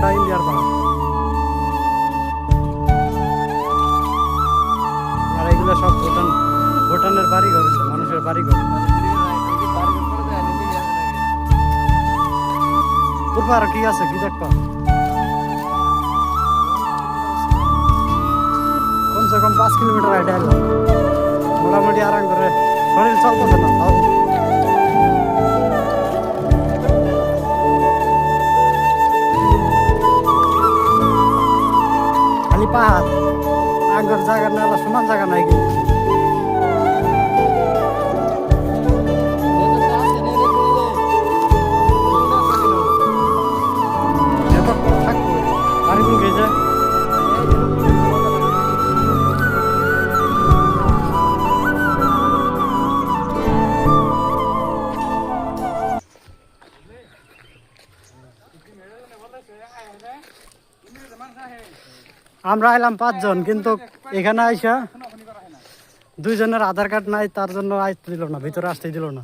পাহাড়টা ইন্ডিয়ার পাহাড়। আর এগুলো সব ভুটানের বাড়িঘর, মানুষের বাড়িঘর। তোর আর কি আছে, কি দেখবা? কমসে কম 5 কিলোমিটার হাইটে এলাম, মোটামুটি আরাম করে। শরীর চলতেছে না তাও। খালি পাহাড়, আগর জায়গা না, সমান জায়গা নাই কিন্তু। থাকবো বাড়ি কোন গেছে। আমরা এলাম 5 জন, কিন্তু এখানে আইসা 2 জনের আধার কার্ড নাই, তার জন্য আসতে দিল না, ভিতরে আসতে দিল না।